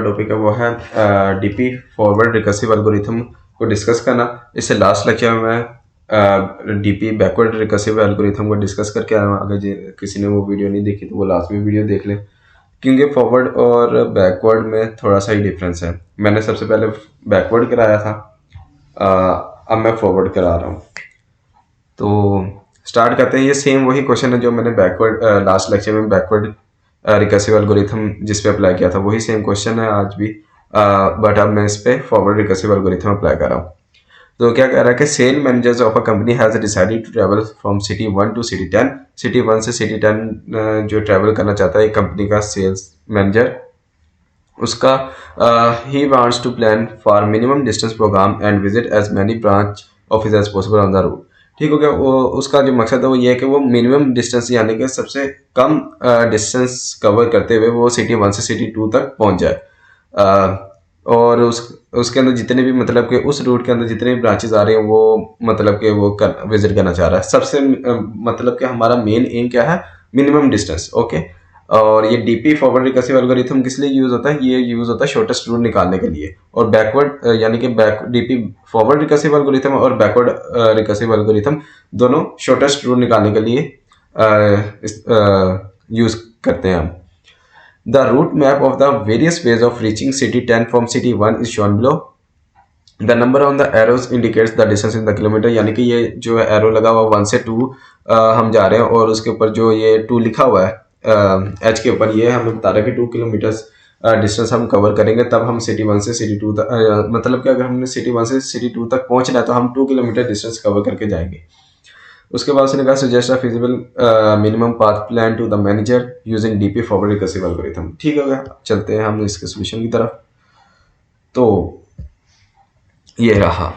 Topic है वो है डीपी फॉरवर्ड रिकर्सिव एल्गोरिथम को डिस्कस करना। इससे लास्ट लेक्चर में मैं डीपी बैकवर्ड रिकर्सिव एल्गोरिथम को डिस्कस करके आया हूँ। अगर किसी ने वो वीडियो नहीं देखी तो वो लास्ट में वीडियो देख लें, क्योंकि फॉरवर्ड और बैकवर्ड में थोड़ा सा ही डिफरेंस है। मैंने सबसे पहले बैकवर्ड कराया था, अब मैं फॉरवर्ड करा रहा हूँ। तो स्टार्ट करते हैं। ये सेम वही क्वेश्चन है जो मैंने बैकवर्ड लास्ट लेक्चर में बैकवर्ड रिकर्सिव एल्गोरिथम जिस पे अप्लाई किया था, वही सेम क्वेश्चन है आज भी, बट अब मैं इस पे फॉरवर्ड रिकर्सिव एल्गोरिथम अप्लाई कर रहा हूँ। तो क्या कह रहा है कि sale managers of a company has decided to travel from city 1 to city 10। City 1 से सिटी 10 जो ट्रैवल करना चाहता है एक कंपनी का सेल्स मैनेजर, उसका ही wants to plan for minimum distance program and visit as many branch office as possible on the route. ठीक हो गया। वो उसका जो मकसद है वो ये है कि वो मिनिमम डिस्टेंस यानी कि सबसे कम डिस्टेंस कवर करते हुए वो सिटी 1 से सिटी 2 तक पहुंच जाए, और उसके अंदर जितने भी मतलब कि उस रूट के अंदर जितने भी ब्रांचेस आ रहे हैं वो मतलब कि वो विजिट करना चाह रहा है। सबसे मतलब कि हमारा मेन एम क्या है, मिनिमम डिस्टेंस। ओके। और ये डीपी फॉरवर्ड रिकर्सिव एल्गोरिथम किस लिए यूज होता है, ये यूज होता है शॉर्टेस्ट रूट निकालने के लिए। और बैकवर्ड यानी कि डीपी फॉरवर्ड रिकर्सिव एल्गोरिथम और बैकवर्ड रिकर्सिव एल्गोरिथम दोनों शॉर्टेस्ट रूट निकालने के लिए यूज करते हैं हम। The route map of the various ways of reaching city 10 from city 1 is shown below. The number on the arrows indicates the distance in the kilometer। यानी कि ये जो एरो लगा हुआ 1 से 2 हम जा रहे हैं, और उसके ऊपर जो ये 2 लिखा हुआ है एच के ऊपर, ये हमें बता रहा है कि 2 किलोमीटर्स डिस्टेंस हम कवर करेंगे तब हम सिटी 1 से सिटी 2 तक, मतलब कि अगर हमने सिटी 1 से सिटी 2 तक पहुंचना है तो हम 2 किलोमीटर डिस्टेंस कवर करके जाएंगे। उसके बाद उसने कहा suggest a feasible minimum path plan to the manager using DP forward recursive algorithm. ठीक हो गया। चलते हैं हम इसके सोल्यूशन की तरफ। तो ये रहा,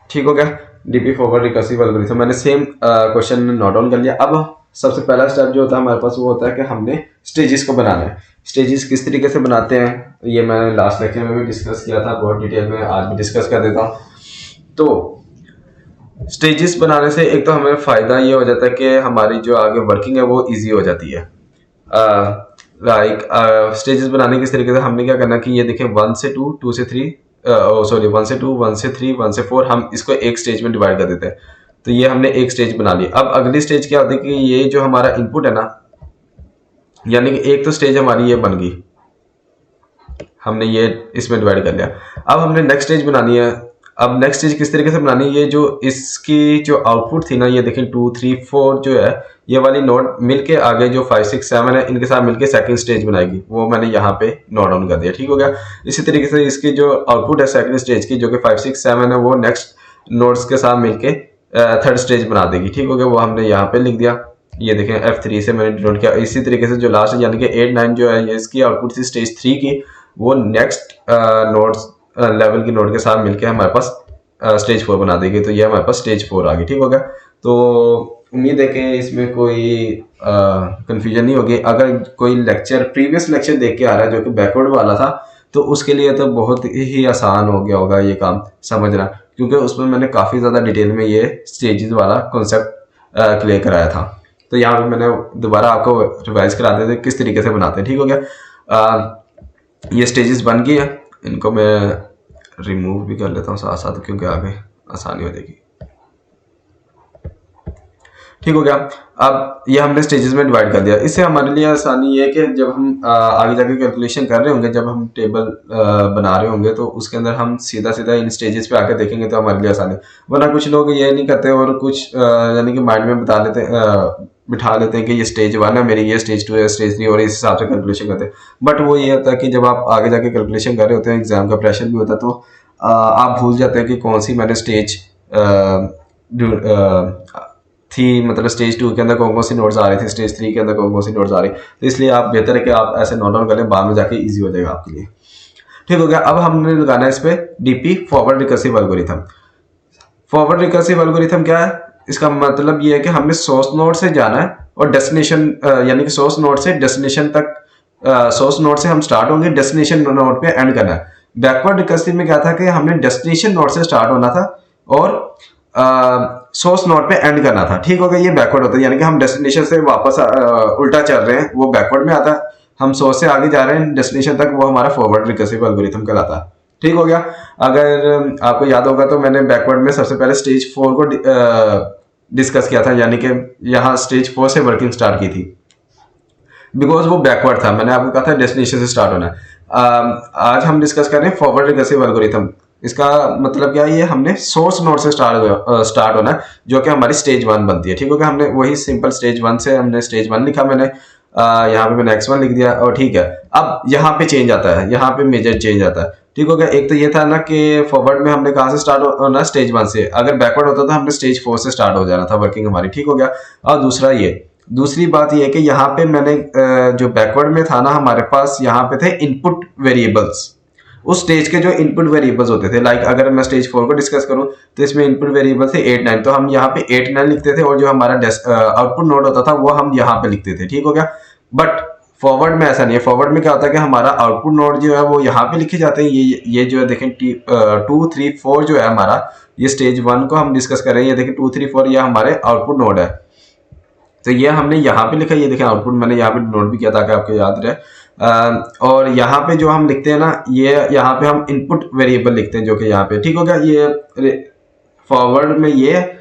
ठीक हो गया, डीपी फॉरवर्ड रिकर्सिव एल्गोरिथम। मैंने सेम क्वेश्चन नोट डाउन कर लिया। अब सबसे पहला स्टेप जो होता है हमारे पास वो होता है कि हमने स्टेजेस को बनाना है। स्टेजेस किस तरीके से बनाते हैं ये मैंने लास्ट लेक्चर में भी डिस्कस किया था बहुत डिटेल में, आज भी डिस्कस कर देता हूँ। तो स्टेजेस बनाने से एक तो हमें फायदा ये हो जाता है कि हमारी जो आगे वर्किंग है वो इजी हो जाती है। स्टेजेस बनाने किस तरीके से, हमने क्या करना कि ये देखें 1 से 2, 2 से 3, सॉरी 1 से 2, 1 से 3, 1 से 4, हम इसको एक स्टेज में डिवाइड कर देते हैं। तो ये हमने एक स्टेज बना ली। अब अगली स्टेज क्या होती है कि ये जो हमारा इनपुट है ना, यानी कि एक तो स्टेज हमारी ये बन गई, हमने ये इसमें डिवाइड कर लिया। अब हमने नेक्स्ट स्टेज बनानी है। अब नेक्स्ट स्टेज किस तरीके से बनानी है, ये जो इसकी जो आउटपुट थी ना, ये देखें 2, 3, 4 जो है ये वाली नोड मिलके आगे जो 5, 6, 7 है इनके साथ मिलके सेकंड स्टेज बनाएगी, वो मैंने यहाँ पे नोट डाउन कर दिया। ठीक हो गया। इसी तरीके से इसकी जो आउटपुट है सेकंड स्टेज की जो कि 5, 6, 7 है वो नेक्स्ट नोड्स के साथ मिलके थर्ड स्टेज बना देगी। ठीक हो गया। वो हमने यहाँ पे लिख दिया। ये देखें F3 से मैंने डिनोट किया। इसी तरीके से जो लास्ट यानी कि 8, 9 जो है ये इसकी आउटपुट थी स्टेज 3 की, वो नेक्स्ट नोड्स लेवल की नोड के साथ मिलके हमारे पास स्टेज 4 बना देगी। तो ये हमारे पास स्टेज 4 आ गई। ठीक हो गया। तो उम्मीद है कि इसमें कोई कंफ्यूजन नहीं होगी। अगर कोई लेक्चर प्रीवियस लेक्चर देख के आ रहा है जो कि बैकवर्ड वाला था, तो उसके लिए तो बहुत ही आसान हो गया होगा ये काम समझना, क्योंकि उसमें मैंने काफ़ी ज़्यादा डिटेल में ये स्टेजेस वाला कॉन्सेप्ट क्लियर कराया था। तो यहाँ पे मैंने दोबारा आपको रिवाइज करा देते किस तरीके से बनाते हैं। ठीक हो गया। ये स्टेजेस बन गई है, इनको मैं रिमूव भी कर लेता हूँ साथ साथ, क्योंकि आगे आसानी हो जाएगी। ठीक हो गया। अब ये हमने स्टेजेस में डिवाइड कर दिया। इससे हमारे लिए आसानी ये है कि जब हम आगे जाके कैलकुलेशन कर रहे होंगे, जब हम टेबल बना रहे होंगे, तो उसके अंदर हम सीधा सीधा इन स्टेजेस पे आकर देखेंगे तो हमारे लिए आसानी। वरना कुछ लोग ये नहीं करते और कुछ यानी कि माइंड में बिठा लेते हैं कि ये स्टेज 1 है मेरी, ये स्टेज 2 है, स्टेज 3, और इस हिसाब से कैलकुलेशन करते हैं। बट वो ये होता है कि जब आप आगे जाके कैलकुलेशन कर रहे होते हैं, एग्जाम का प्रेशर भी होता है, तो आप भूल जाते हैं कि कौन सी मैंने स्टेज थी, मतलब स्टेज 2 के अंदर कौन कौन सी नोट्स आ रही थी, स्टेज 3 के अंदर कौन कौन सी नोट्स आ रही। तो इसलिए आप बेहतर है कि आप ऐसे नोट डाउन कर लें, बाद में जाके इजी हो जाएगा आपके लिए। ठीक हो गया। अब हमने लगाना है इस पे DP forward recursive algorithm. Forward recursive algorithm क्या है, इसका मतलब ये है कि हमने सोर्स नोड से जाना है और डेस्टिनेशन यानी कि सोर्स नोड से डेस्टिनेशन तक, सोर्स नोड से हम स्टार्ट होंगे, डेस्टिनेशन नोड पे एंड करना है। बैकवर्ड रिकर्सिव में क्या था कि हमने डेस्टिनेशन नोड से स्टार्ट होना था और सोर्स नोड पे एंड करना था। ठीक हो गया। ये बैकवर्ड होता है, यानी कि हम डेस्टिनेशन से वापस उल्टा चल रहे हैं, वो बैकवर्ड में आता है। हम सोर्स से आगे जा रहे हैं डेस्टिनेशन तक, वो हमारा फॉरवर्ड रिकर्सिव एल्गोरिथम कहलाता है। ठीक हो गया। अगर आपको याद होगा तो मैंने बैकवर्ड में सबसे पहले स्टेज 4 को डिस्कस किया था, यानी कि यहाँ स्टेज 4 से वर्किंग स्टार्ट की थी, बिकॉज वो बैकवर्ड था। मैंने आपको कहा था डेस्टिनेशन से स्टार्ट होना है। आज हम डिस्कस कर रहे हैं फॉरवर्ड रिकर्सिव एल्गोरिथम। इसका मतलब क्या है, ये हमने सोर्स नोड से स्टार्ट होना है, जो कि हमारी स्टेज 1 बनती है। ठीक हो गया। हमने वही सिंपल स्टेज 1 से हमने स्टेज 1 लिखा, मैंने यहाँ पे मैंने x1 लिख दिया, और ठीक है। अब यहाँ पे चेंज आता है, यहाँ पे मेजर चेंज आता है। ठीक हो गया। एक तो ये था ना कि फॉरवर्ड में हमने कहाँ से स्टार्ट होना, स्टेज 1 से। अगर बैकवर्ड होता तो हमने स्टेज 4 से स्टार्ट हो जाना था वर्किंग हमारी। ठीक हो गया। और दूसरी बात ये है कि यहाँ पे मैंने जो बैकवर्ड में था ना हमारे पास, यहाँ पे थे इनपुट वेरिएबल्स। उस स्टेज के जो इनपुट वेरिएबल्स होते थे, लाइक अगर मैं स्टेज 4 को डिस्कस करूं तो इसमें इनपुट वेरिएबल थे 8 9, तो हम यहाँ पे 8 9 लिखते थे, और जो हमारा आउटपुट नोड होता था वो हम यहाँ पे लिखते थे। ठीक हो गया। बट फॉरवर्ड में ऐसा नहीं है। फॉरवर्ड में क्या होता है कि हमारा आउटपुट नोड जो है वो यहाँ पे लिखे जाते हैं। ये जो है देखें 2 3 4 जो है हमारा, ये स्टेज 1 को हम डिस्कस कर रहे हैं। ये देखें 2 3 4 ये हमारे आउटपुट नोड है, तो ये हमने यहाँ पे लिखा। ये देखें आउटपुट मैंने यहाँ पे नोट भी किया ताकि आपको याद रहे। और यहाँ पे जो हम लिखते हैं ना, ये यहाँ पे हम इनपुट वेरिएबल लिखते हैं, जो कि यहाँ पे। ठीक हो गया। ये फॉरवर्ड में ये,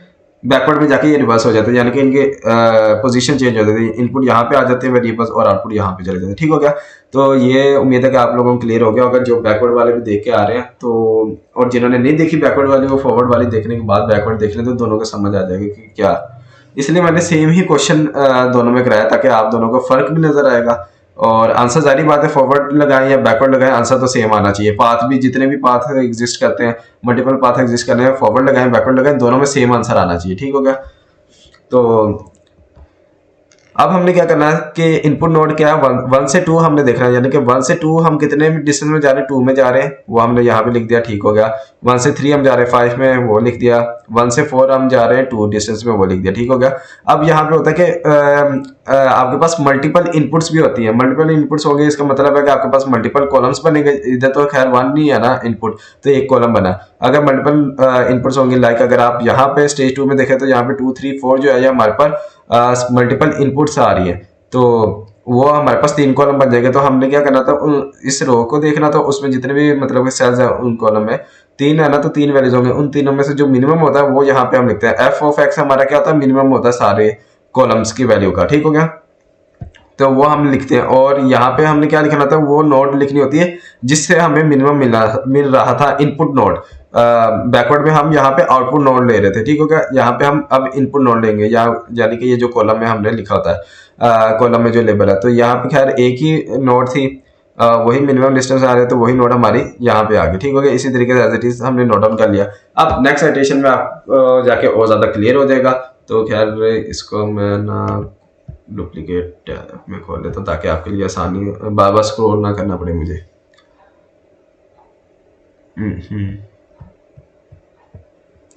बैकवर्ड में जाके ये रिवर्स हो जाता है, यानी कि इनके पोजीशन चेंज हो जाती है। इनपुट यहाँ पे आ जाते हैं वेरिएबल्स, और आउटपुट यहाँ पे चले जाते हैं। ठीक हो गया। तो ये उम्मीद है कि आप लोगों को क्लियर हो गया होगा, जो बैकवर्ड वाले भी देख के आ रहे हैं तो। और जिन्होंने नहीं देखी बैकवर्ड वाली, वो फॉरवर्ड वाली देखने के बाद बैकवर्ड देख लें तो दोनों को समझ आ जाएगा कि क्या। इसलिए मैंने सेम ही क्वेश्चन दोनों में कराया, ताकि आप दोनों को फर्क भी नजर आएगा। और आंसर जारी बात है, फॉरवर्ड लगाएं या बैकवर्ड लगाएं, आंसर तो सेम आना चाहिए। पाथ भी, जितने भी पाथ एग्जिस्ट करते हैं, मल्टीपल पाथ एग्जिस्ट करने हैं, फॉरवर्ड लगाएं बैकवर्ड लगाएं, दोनों में सेम आंसर आना चाहिए। ठीक हो गया। तो अब हमने क्या करना है कि इनपुट नोड क्या है, 1 से 2 हमने देखना है, यानी कि 1 से 2 हम कितने डिस्टेंस में जा रहे हैं, 2 में जा रहे हैं, वो हमने यहाँ पे लिख दिया। ठीक हो गया। 1 से 3 हम जा रहे हैं 5 में, वो लिख दिया। 1 से 4 हम जा रहे हैं 2 डिस्टेंस में, वो लिख दिया। ठीक हो गया। अब यहाँ पे होता है कि आपके पास मल्टीपल इनपुट्स भी होती है। मल्टीपल इनपुट्स होंगे, इसका मतलब है कि आपके पास मल्टीपल कॉलम्स बनेंगे। इधर तो खैर 1 नहीं है ना इनपुट, तो एक कॉलम बना। अगर मल्टीपल इनपुट्स होंगे, लाइक अगर आप यहाँ पे स्टेज 2 में देखें तो यहाँ पे 2 3 4 जो है हमारे पास मल्टीपल इनपुट्स आ रही है, तो वो हमारे पास 3 कॉलम बन जाएंगे। तो हमने क्या करना था, इस रो को देखना, तो उसमें जितने भी मतलब सेल्स है उन कॉलम में 3 है ना, तो 3 वैल्यूज होंगे। उन तीनों में से जो मिनिमम होता है वो यहाँ पे हम लिखते हैं। एफ ऑफ एक्स हमारा क्या होता है, मिनिमम होता है सारे कॉलम्स की वैल्यू का। ठीक हो गया। तो वो हम लिखते हैं, और यहाँ पे हमने क्या लिखना था, वो नोड लिखनी होती है जिससे हमें मिनिमम मिल रहा था, इनपुट नोड। बैकवर्ड में हम यहाँ पे आउटपुट नोड ले रहे थे। ठीक हो गया। यहाँ पे हम अब इनपुट नोड लेंगे, यानी कि ये जो कॉलम में हमने लिखा होता है, कॉलम में जो लेबल है, तो यहाँ पे खैर एक ही नोड थी, वही मिनिमम डिस्टेंस आ रहे, तो वही नोड हमारी यहाँ पे आ गई। ठीक हो गया। इसी तरीके से एज इट इज हमने नोट डाउन कर लिया। अब नेक्स्ट साइटेशन में आप जाके और ज्यादा क्लियर हो जाएगा। तो खैर इसको मैं ना डुप्लीकेट टैब में खोल लेता हूँ, ताकि आपके लिए आसानी, बार बार स्क्रॉल ना करना पड़े मुझे।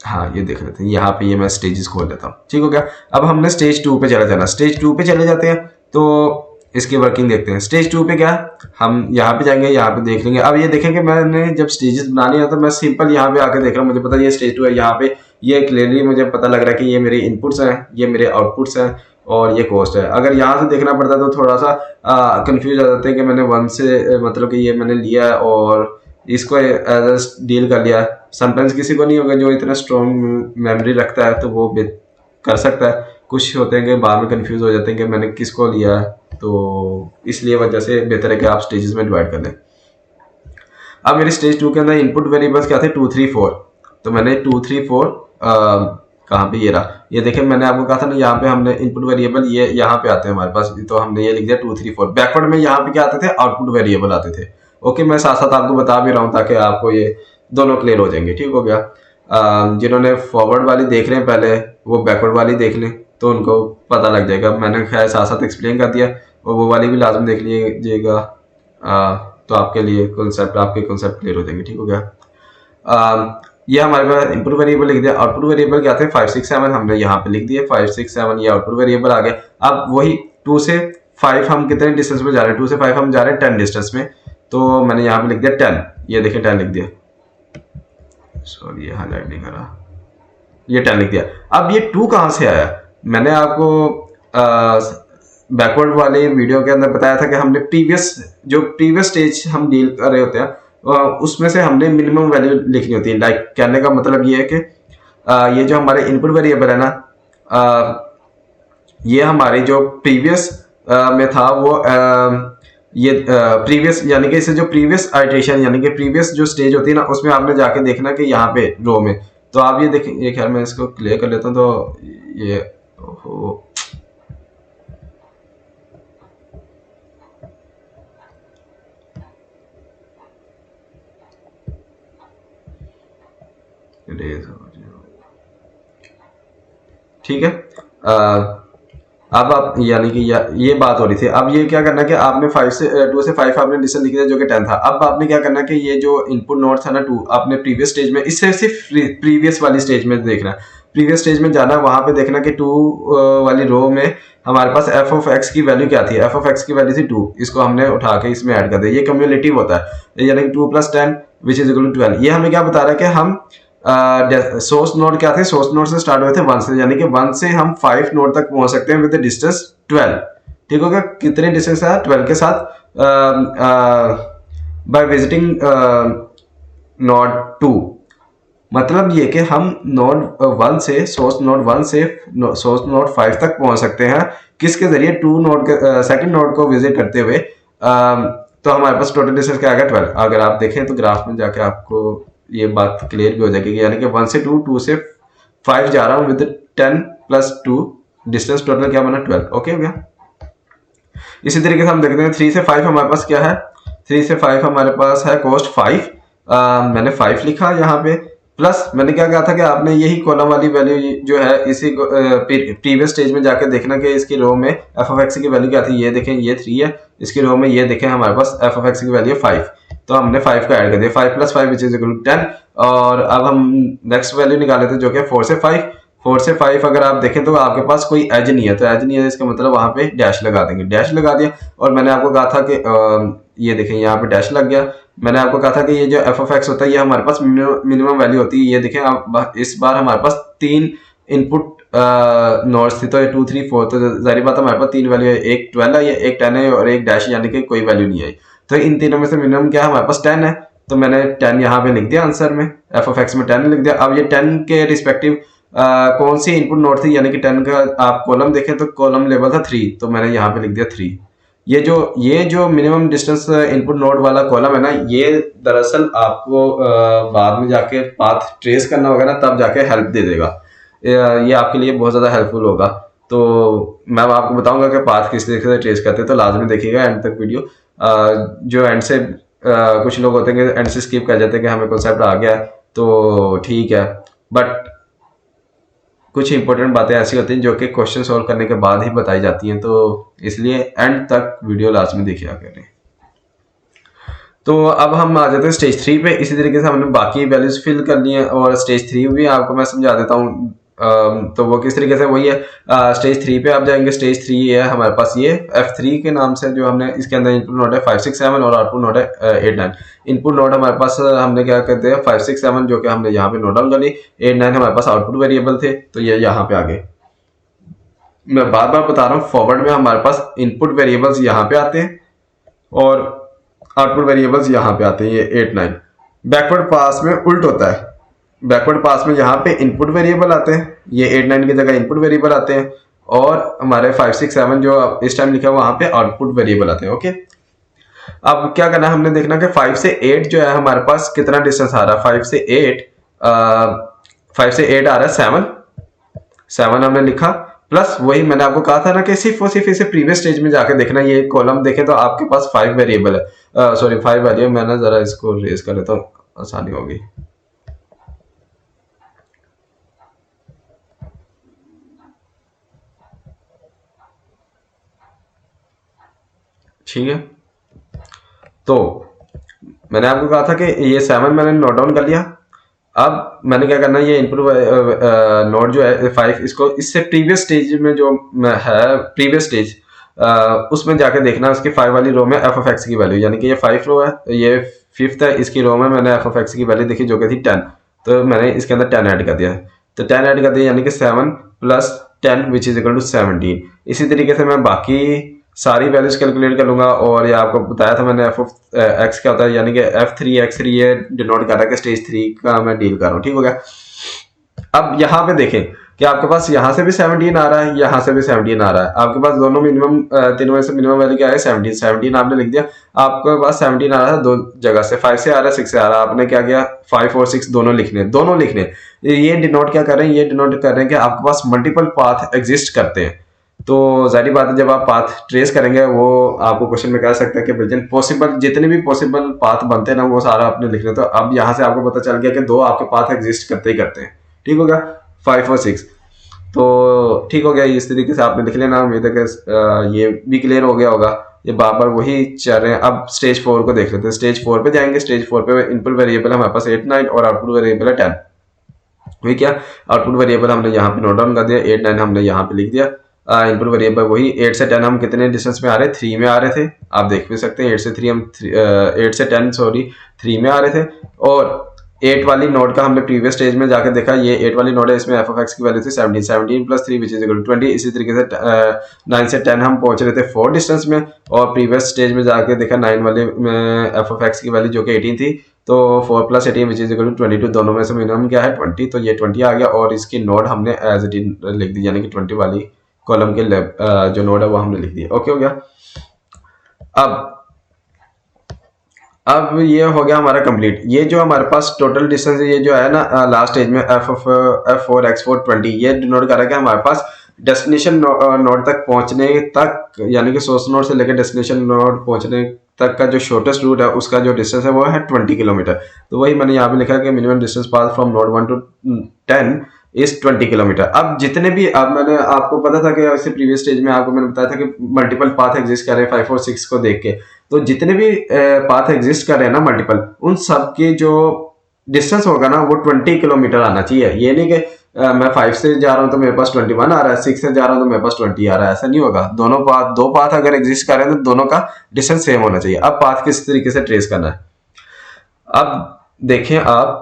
हाँ, ये देख लेते हैं। यहाँ पे ये मैं स्टेजेस खोल लेता हूँ। ठीक हो गया। अब हमने स्टेज 2 पे चला जाना। स्टेज 2 पे चले जाते हैं, तो इसकी वर्किंग देखते हैं। स्टेज 2 पे क्या, हम यहाँ पे जाएंगे, यहाँ पे देख लेंगे। अब ये देखेंगे, मैंने जब स्टेजेस बनानी है तो मैं सिंपल यहाँ पे आके देख रहा हूँ, मुझे पता है ये स्टेज 2 है। यहाँ पे ये क्लियरली मुझे पता लग रहा है कि ये मेरे इनपुट्स हैं, ये मेरे आउटपुट्स हैं, और ये कॉस्ट है। अगर यहाँ से देखना पड़ता तो थोड़ा सा कंफ्यूज हो जाते हैं कि मैंने 1 से मतलब कि ये मैंने लिया है और इसको एज डील कर लिया। समटाइम्स किसी को नहीं होगा जो इतना स्ट्रॉन्ग मेमोरी रखता है, तो वो कर सकता है। कुछ होते हैं कि बाद में कंफ्यूज हो जाते हैं कि मैंने किसको लिया है, तो इसलिए वजह से बेहतर है कि आप स्टेजेस में डिवाइड कर लें। अब मेरे स्टेज 2 के अंदर इनपुट वेरिएबल्स क्या थे, 2 3 4। तो मैंने 2 3 4 कहाँ पे, ये रहा। ये देखें, मैंने आपको कहा था ना, यहाँ पे हमने इनपुट वेरिएबल ये यहाँ पे आते हैं हमारे पास, तो हमने ये लिख दिया 2 3 4। बैकवर्ड में यहाँ पे क्या आते थे, आउटपुट वेरिएबल आते थे। ओके, मैं साथ साथ आपको बता भी रहा हूँ ताकि आपको ये दोनों क्लियर हो जाएंगे। ठीक हो गया। जिन्होंने फॉरवर्ड वाली देख रहे हैं पहले, वो बैकवर्ड वाली देख लें तो उनको पता लग जाएगा। मैंने खैर साथ साथ एक्सप्लेन कर दिया, और वो वाली भी लाजम देख लीजिएगा, तो आपके लिए आपके कॉन्सेप्ट क्लियर हो जाएंगे। ठीक हो गया। ये हमारे पास इनपुट वेरिएबल लिख दिया। आउटपुट वेरिएबल क्या थे, 5 6 7 हमने यहाँ पे लिख दिए। 5 6 7 ये आउटपुट वेरिएबल आ गए। अब वही 2 से 5 हम कितने डिस्टेंस में जा रहे हैं, 2 से 5 हम जा रहे हैं 10 डिस्टेंस में, तो मैंने यहाँ पे लिख दिया 10। ये देखिए 10 लिख दिया, सॉरी ये हाईलाइट नहीं करा, ये 10 लिख दिया। अब ये 2 कहाँ से आया, मैंने आपको बैकवर्ड वाले वीडियो के अंदर बताया था कि हमने प्रीवियस स्टेज हम डील कर रहे होते हैं, उसमें से हमने मिनिमम वैल्यू लिखनी होती है। लाइक कहने का मतलब ये है कि ये जो हमारे इनपुट वेरिएबल है ना, ये हमारी जो प्रीवियस में था वो ये प्रीवियस यानी कि इसे जो प्रीवियस आइटरेशन यानी कि प्रीवियस जो स्टेज होती है ना, उसमें आपने जाके देखना कि यहाँ पे रो में, तो आप ये देखें, ये खैर मैं इसको क्लियर कर लेता हूँ। तो ये ठीक है। अब आप यानी कि ये बात हो रही थी। अब ये क्या करना है कि आपने 2 से 5 आपने डिस्टेंस लिख दिया जो कि 10 था। अब आपने क्या करना है कि ये जो इनपुट नोड था ना 2, आपने प्रीवियस स्टेज में, इससे सिर्फ प्रीवियस वाली स्टेज में देखना है, प्रीवियस स्टेज में जाना, वहां पे देखना कि 2 वाली रो में हमारे पास एफ ऑफ एक्स की वैल्यू क्या थी। एफ ऑफ एक्स की वैल्यू थी 2, इसको हमने उठा के इसमें ऐड कर दिया। ये कम्युलेटिव होता है, यानी कि 2 + 10 विच इज इक्वल टू 12। ये हमें क्या बता रहा है कि हम सोर्स नोड क्या थे, सोर्स नोड से स्टार्ट हुए थे 1 से, यानी कि 1 से हम 5 नोड तक पहुंच सकते हैं विद डिस्टेंस 12। ठीक होगा, कितने डिस्टेंस है 12 के साथ, बाय विजिटिंग नोड 2। मतलब ये कि हम नोड 1 से सोर्स नोड 1 से सोर्स नोड 5 तक पहुंच सकते हैं किसके जरिए, 2 नोड के सेकंड नोड को विजिट करते हुए। तो हमारे पास टोटल डिस्टेंस क्या आएगा 12। अगर आप देखें तो ग्राफ में जाके आपको ये बात क्लियर भी हो जाएगी, यानी कि 1 से 2, 2 से 5 जा रहा हूं विद 10 + 2, डिस्टेंस टोटल क्या बना 12। ओके हो गया। इसी तरीके से हम देखते हैं 3 से 5 हमारे पास क्या है, 3 से 5 हमारे पास है कॉस्ट 5। मैंने 5 लिखा यहाँ पे, प्लस मैंने क्या कहा था कि आपने यही कॉलम वाली वैल्यू जो है इसी प्रीवियस स्टेज में जाकर देखना कि इसकी रो में एफ ऑफ एक्स की वैल्यू क्या थी। ये देखें ये 3 है, इसकी रो में ये देखें हमारे पास एफ ऑफ एक्स की वैल्यू 5, तो हमने 5 को ऐड कर दिया, 5 + 5 विच इज इक्वल टू 10। और अब हम नेक्स्ट वैल्यू निकाले थे जो कि 4 से 5। 4 से 5 अगर आप देखें तो आपके पास कोई एज नहीं है, तो एज नहीं है इसका मतलब वहां पे डैश लगा देंगे, डैश लगा दिया। और मैंने आपको कहा था कि ये देखें यहाँ पे डैश लग गया। मैंने आपको कहा था कि ये जो एफ ऑफ एक्स होता है ये हमारे पास मिनिमम वैल्यू होती है। ये देखें आप, इस बार हमारे पास 3 इनपुट नोड्स थी, तो 2, 3, 4, तो जाहिर बात हमारे पास 3 वैल्यू है, एक 12 है, एक 10 है और एक डैश, यानी कि कोई वैल्यू नहीं आई। तो इन तीनों में से मिनिमम क्या है हमारे पास 10 है, तो मैंने 10 यहाँ पे लिख दिया आंसर में, एफ ऑफ एक्स में 10 लिख दिया। अब ये 10 के रिस्पेक्टिव कौन सी इनपुट नोड थी, यानी कि 10 का आप कॉलम देखें तो कॉलम लेवल था 3, तो मैंने यहाँ पे लिख दिया 3। ये जो मिनिमम डिस्टेंस इनपुट नोड वाला कॉलम है ना, ये दरअसल आपको बाद में जाके पाथ ट्रेस करना होगा ना, तब जाके हेल्प दे देगा। ये आपके लिए बहुत ज़्यादा हेल्पफुल होगा। तो मैं आपको बताऊंगा कि पाथ किस तरीके से ट्रेस करते हैं, तो लाजमी देखिएगा एंड तक वीडियो। जो एंड से कुछ लोग होते हैं कि एंड से स्किप कर जाते हैं कि हमें कॉन्सेप्ट आ गया तो ठीक है, बट कुछ इंपॉर्टेंट बातें ऐसी होती हैं जो कि क्वेश्चन सॉल्व करने के बाद ही बताई जाती हैं, तो इसलिए एंड तक वीडियो लाजमी देखिए करें। तो अब हम आ जाते हैं स्टेज 3 पे। इसी तरीके से हमने बाकी वैल्यूज फिल कर ली हैं और स्टेज 3 भी आपको मैं समझा देता हूँ। तो वो किस तरीके से, वही है स्टेज 3 पे आप जाएंगे। स्टेज 3 है हमारे पास ये F3 के नाम से, जो हमने इसके अंदर इनपुट नोड है 5, 6, 7 और आउटपुट नोड है 8, 9। इनपुट नोड हमारे पास हमने क्या कहते हैं 5, 6, 7 जो कि हमने यहाँ पे नोट डाउन कर ली, 8, 9 हमारे पास आउटपुट वेरिएबल थे, तो ये यहाँ पे आ गए। मैं बार बार बता रहा हूँ, फॉरवर्ड में हमारे पास इनपुट वेरिएबल्स यहाँ पे आते हैं और आउटपुट वेरिएबल्स यहाँ पे आते हैं, ये 8, 9। बैकवर्ड पास में उल्ट होता है, बैकवर्ड पास में यहाँ पे इनपुट वेरिएबल आते हैं, ये 8, 9 की जगह इनपुट वेरिएबल आते हैं, और हमारे 5, 6, 7 जो इस टाइम लिखा है वहां पे आउटपुट वेरिएबल आते हैं। ओके, अब क्या करना है, हमने देखना कि 5 से 8 जो है हमारे पास कितना डिस्टेंस आ रहा है। 5 से 8 आ रहा है 7 हमने लिखा, प्लस वही मैंने आपको कहा था ना कि सिर्फ और सिर्फ इसे प्रीवियस स्टेज में जाके देखना। ये कॉलम देखें तो आपके पास 5 वेरिएबल है, सॉरी 5 वैल्यू। मैंने जरा इसको रेज कर लेता हूँ, आसानी होगी। ठीक है, तो मैंने आपको कहा था कि ये 7 मैंने नोट डाउन कर लिया। अब मैंने क्या करना है, ये इनपुट नोड जो है 5, इसको इससे प्रीवियस स्टेज में जो है प्रीवियस स्टेज उसमें जाके देखना उसकी 5 वाली रो में एफ ऑफ एक्स की वैल्यू, यानी कि ये 5 रो है, ये 5th है, इसकी रो में मैंने एफ ऑफ एक्स की वैल्यू देखी जो कि थी 10, तो मैंने इसके अंदर 10 ऐड कर दिया। तो 10 ऐड कर दिया यानी कि 7 + 10 विच इज इक्वल टू 17। इसी तरीके से मैं बाकी सारी वैल्यूज कैलकुलेट कर लूंगा। और ये आपको बताया था मैंने एफ ऑफ एक्स क्या होता है, यानी कि F3 ये डिनोट कर रहा है कि स्टेज 3 का मैं डील कर रहा हूँ। ठीक हो गया। अब यहाँ पे देखें कि आपके पास यहाँ से भी 17 आ रहा है, यहाँ से भी 17 आ रहा है। आपके पास दोनों मिनिमम तीनों में से मिनिमम वैल्यू क्या है 17 आपने लिख दिया। आपके पास 17 आ रहा है दो जगह से, 5 से आ रहा है 6 से आ रहा है। आपने क्या किया 5 और 6 दोनों लिखने। ये डिनोट क्या कर रहे हैं, ये डिनोट कर रहे हैं कि आपके पास मल्टीपल पाथ एग्जिस्ट करते हैं। तो जाहिर बात है जब आप पाथ ट्रेस करेंगे वो आपको क्वेश्चन में कह सकता है कि बिल्कुल पॉसिबल जितने भी पॉसिबल पाथ बनते हैं ना वो सारा आपने लिख लिया। तो अब यहाँ से आपको पता चल गया कि दो आपके पाथ एग्जिस्ट करते ही करते हैं। ठीक हो गया 5 और 6। तो ठीक हो गया, इस तरीके से आपने लिख लेना। उम्मीद है कि ये भी क्लियर हो गया होगा। ये बार बार वही चल रहे हैं। अब स्टेज 4 को देख लेते हैं। स्टेज 4 पे जाएंगे। स्टेज 4 पे इनपुट वेरिएबल हमारे पास 8 9 और आउटपुट वेरिएबल है 10। वही क्या आउटपुट वेरिएबल हमने यहाँ पे नोट डाउन कर दिया, 8 9 हमने यहाँ पे लिख दिया। इनपुट वेरिएबल वही 8 से 10 हम कितने डिस्टेंस में आ रहे, 3 में आ रहे थे। आप देख भी सकते हैं 8 से 3 हम 8 से 10 सॉरी 3 में आ रहे थे। और 8 वाली नोड का हमने प्रीवियस स्टेज में जाकर देखा, ये 8 वाली नोड है, इसमें एफ ऑफ एक्स की वैल्यू थी 17 plus 3 which is equal to 20। इसी तरीके से 9 से 10 हम पहुंच रहे थे 4 डिस्टेंस में, और प्रीवियस स्टेज में जाके देखा 9 वाले में एफ ऑफ एक्स की वैल्यू जो कि 18 थी। तो 4 plus 18 which is equal to 22, दोनों में से मिनिमम क्या है 20। तो ये 20 आ गया और इसकी नोड हमने एज इट इज लिख दी, यानी कि 20 वाली कॉलम के जो नोड है वो हमने लिख दिया। ओके हो गया। अब ये हो गया हमारा कंप्लीट। ये जो हमारे पास टोटल डिस्टेंस है, ये जो है ना लास्ट स्टेज में F4 X4 20, ये डिनोट कर रहा है कि हमारे पास डेस्टिनेशन नोड तक पहुंचने तक, यानी कि सोर्स नोड से लेकर डेस्टिनेशन नोड पहुंचने तक का जो शॉर्टेस्ट रूट है उसका जो डिस्टेंस है वो है 20 किलोमीटर। तो वही मैंने यहाँ पे लिखा कि minimum distance pass from node 1 to 10 is 20 kilometre. अब जितने भी, अब मैंने आपको पता था कि इससे प्रीवियस स्टेज में आपको मैंने बताया था कि मल्टीपल पाथ एग्जिस्ट कर रहे हैं 5 और 6 को देख के। तो जितने भी पाथ एग्जिस्ट कर रहे हैं ना मल्टीपल, उन सब की जो डिस्टेंस होगा ना वो 20 किलोमीटर आना चाहिए। ये नहीं कि मैं 5 से जा रहा हूँ तो मेरे पास 21 आ रहा है, 6 से जा रहा हूँ तो मेरे पास 20 आ रहा है, ऐसा नहीं होगा। दो पाथ अगर एग्जिस्ट कर रहे हैं तो दोनों का डिस्टेंस सेम होना चाहिए। अब पाथ किस तरीके से ट्रेस करना है, अब देखें आप,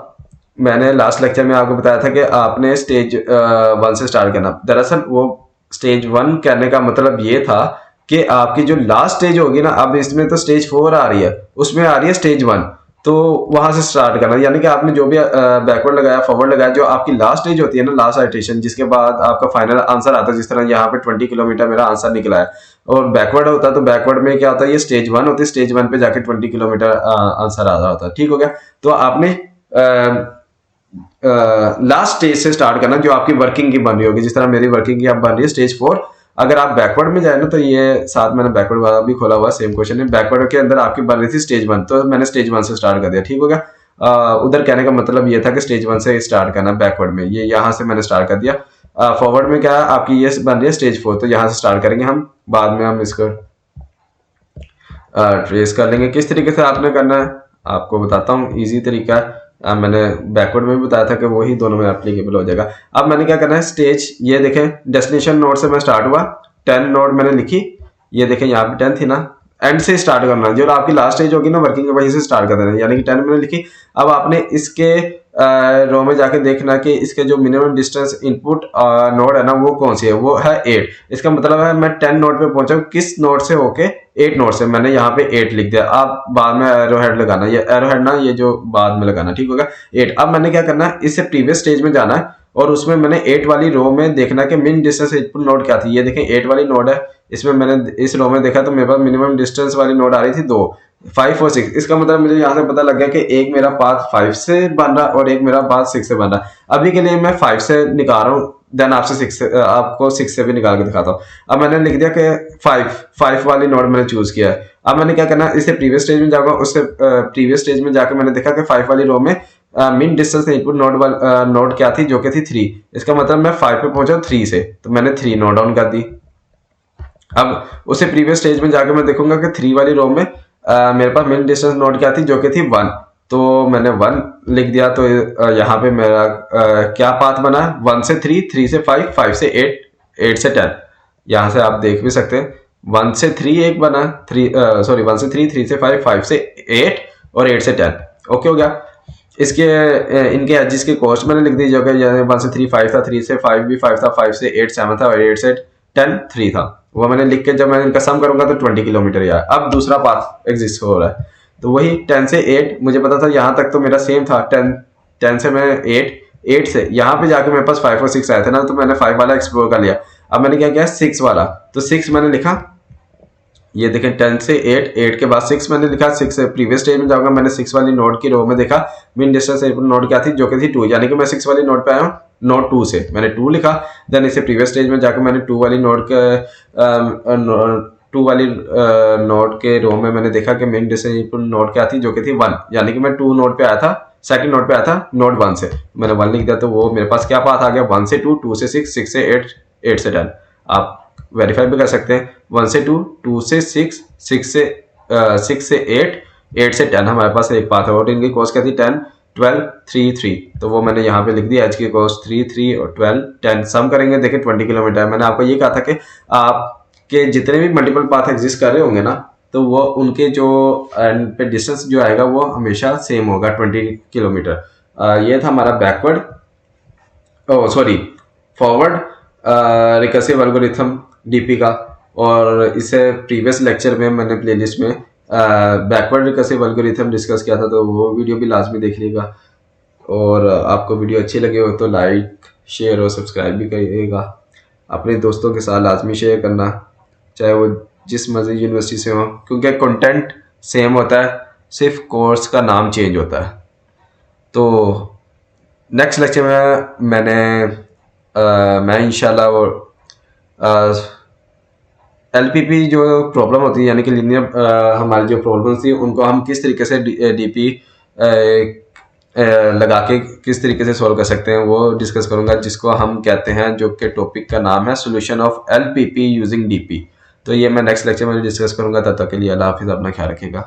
मैंने लास्ट लेक्चर में आपको बताया था कि आपने स्टेज 1 से स्टार्ट करना। दरअसल वो स्टेज 1 करने का मतलब ये था कि आपकी जो लास्ट स्टेज होगी ना, अब इसमें तो स्टेज 4 आ रही है, उसमें आ रही है स्टेज 1, तो वहां से स्टार्ट करना। यानी कि आपने जो भी बैकवर्ड लगाया फॉरवर्ड लगाया, जो आपकी लास्ट स्टेज होती है ना, लास्ट आइटरेशन, जिसके बाद आपका फाइनल आंसर आता है। जिस तरह यहाँ पे 20 किलोमीटर मेरा आंसर निकला है, और बैकवर्ड होता है तो बैकवर्ड में क्या होता है, ये स्टेज 1 होती है, स्टेज 1 पे जाके 20 किलोमीटर आंसर आ रहा होता है। ठीक हो गया। तो आपने लास्ट स्टेज से स्टार्ट करना जो आपकी वर्किंग की बन रही होगी। जिस तरह मेरी वर्किंग की अब बन रही है स्टेज 4। अगर आप बैकवर्ड में जाए ना, तो ये साथ मैंने बैकवर्ड वाला भी खोला हुआ, सेम क्वेश्चन है। बैकवर्ड के अंदर आपकी बन रही थी स्टेज 1, तो मैंने स्टेज 1 से स्टार्ट कर दिया। ठीक हो गया। उधर कहने का मतलब ये था कि स्टेज 1 से स्टार्ट करना बैकवर्ड में, ये यहाँ से मैंने स्टार्ट कर दिया। फॉरवर्ड में क्या है आपकी, ये बन रही है स्टेज 4, तो यहाँ से स्टार्ट करेंगे हम, बाद में हम इसको ट्रेस कर लेंगे। किस तरीके से आपने करना है आपको बताता हूँ, ईजी तरीका है। मैंने बैकवर्ड में भी बताया था कि वही दोनों में एप्लीकेबल हो जाएगा। अब मैंने क्या करना है, स्टेज ये देखें, डेस्टिनेशन नोड से मैं स्टार्ट हुआ, 10 नोड मैंने लिखी, ये देखें यहाँ पे 10 थी ना, एंड से स्टार्ट करना, जो आपकी लास्ट स्टेज होगी ना वर्किंग, वहीं से स्टार्ट कर देना, यानी कि 10 मैंने लिखी। अब आपने इसके रो में जाके देखना कि इसके जो मिनिमम डिस्टेंस इनपुट नोड है ना वो कौन सी है, वो है 8। इसका मतलब है मैं 10 नोड पे पहुंचा, किस नोड से होके 8 नोड से, मैंने यहाँ पे 8 लिख दिया। आप बाद में एरो हेड लगाना, ये एरो हेड ना ये जो बाद में लगाना। ठीक होगा 8। अब मैंने क्या करना है, इससे प्रीवियस स्टेज में जाना है और उसमें मैंने 8 वाली रो में देखना कि मिन डिस्टेंस इनपुट नोड क्या थी। ये देखें 8 वाली नोड है, इसमें मैंने इस रो में देखा तो मेरे पास मिनिमम डिस्टेंस वाली नोड आ रही थी 2, 5 और 6। इसका मतलब मुझे यहाँ से पता लग गया कि एक मेरा पाथ 5 से बन रहा और एक मेरा पाथ 6 से बन रहा। अभी के लिए मैं 5 से निकाल रहा हूँ, देन आपसे 6 से आपको 6 से भी निकाल के दिखाता हूँ। अब मैंने लिख दिया कि 5 वाली नोड मैंने चूज किया है। अब मैंने क्या करना है, इससे प्रीवियस स्टेज में जाऊंगा, उससे प्रीवियस स्टेज में जाकर मैंने देखा कि 5 वाली रो में मिन डिस्टेंस इनपुट नोड क्या थी, जो कि थी 3। इसका मतलब मैं 5 पे पहुंचा 3 से, तो मैंने 3 नोट डाउन कर दी। अब उसे प्रीवियस स्टेज में जाकर मैं देखूंगा कि 3 वाली रो में मेरे पास मिन डिस्टेंस नोड क्या थी, जो कि थी 1, तो मैंने 1 लिख दिया। तो यहाँ पे मेरा क्या पाथ बना, 1 से 3, 3 से 5, 5 से 8, 8 से 10। यहाँ से आप देख भी सकते हैं 1 से 3 एक बना, 1 से 3, 3 से 5, 5 से 8 और 8 से 10। ओके हो गया। इसके इनके एजिस की कॉस्ट मैंने लिख दी, जो कि 1 से 3 5 था, 3 से 5 भी 5 था, 5 से 8 7 था और 8 से 10 3 था। वो मैंने लिख के जब मैं इनका सम करूंगा तो 20 किलोमीटर ही आया। अब दूसरा पाथ एग्जिस्ट हो रहा है, तो वही 10 से 8 मुझे पता था, यहाँ तक तो मेरा सेम था। 10 से मैं 8 से यहाँ पे जाके मेरे पास 5 और 6 आए थे ना, तो मैंने 5 वाला एक्सप्लोर कर लिया। अब मैंने क्या किया 6 वाला, तो 6 मैंने लिखा, ये देखें 10 से 8, 8 के बाद 6 मैंने लिखा। 6 से प्रीवियस स्टेज में जाऊंगा, मैंने 6 वाली नोड की रो में देखा मीन डिस्टेंस नोड क्या थी, जो कि थी 2, यानी कि मैं 6 वाली नोड पे आया हूँ नोड 2 से, मैंने 2 लिखा। देन इसे प्रीवियस स्टेज में जाकर मैंने 2 वाली नोड के 2 वाली नोड के रो में मैंने देखा कि मेन डिस्टेंस नोड क्या थी, जो कि थी 1, यानी कि मैं 2 नोड पे आया था, सेकंड नोड पे आया था नोड 1 से, मैंने 1 लिख दिया। तो वो मेरे पास क्या पाथ आ गया, 1 से 2, 2 से 6, 6 से 8, 8 से 10। आप वेरीफाई भी कर सकते हैं, 1 से 2, 2 से 6, 6 से 8, 8 से 10 हमारे पास एक पाथ है। और इनकी कॉस्ट क्या थी 10 12 3 3, तो वो मैंने यहाँ पे लिख दिया, एच की कॉस्ट 3 3 और 12 10, सम करेंगे देखिए 20 किलोमीटर। मैंने आपको ये कहा था कि आपके जितने भी मल्टीपल पाथ एग्जिस्ट कर रहे होंगे ना, तो वो उनके जो एंड पे डिस्टेंस जो आएगा वो हमेशा सेम होगा 20 किलोमीटर। ये था हमारा backward, oh sorry, forward recursive algorithm DP का। और इसे प्रीवियस लेक्चर में मैंने प्लेलिस्ट में बैकवर्ड रिकर्सिव एल्गोरिथम डिस्कस किया था, तो वो वीडियो भी लाजमी देख लीजिएगा। और आपको वीडियो अच्छी लगे हो तो लाइक शेयर और सब्सक्राइब भी करिएगा। अपने दोस्तों के साथ लाजमी शेयर करना, चाहे वो जिस मर्जी यूनिवर्सिटी से हो, क्योंकि कंटेंट सेम होता है, सिर्फ कोर्स का नाम चेंज होता है। तो नेक्स्ट लेक्चर में मैं इंशाल्लाह वो एलपीपी जो प्रॉब्लम होती है, यानी कि लीनियर हमारी जो प्रॉब्लम्स थी उनको हम किस तरीके से डीपी लगा के किस तरीके से सॉल्व कर सकते हैं, वो डिस्कस करूंगा, जिसको हम कहते हैं, जो कि टॉपिक का नाम है solution of LPP using DP. तो ये मैं नेक्स्ट लेक्चर में डिस्कस करूंगा। तब तक के लिए अल्लाह हाफिज़, अपना ख्याल रखिएगा।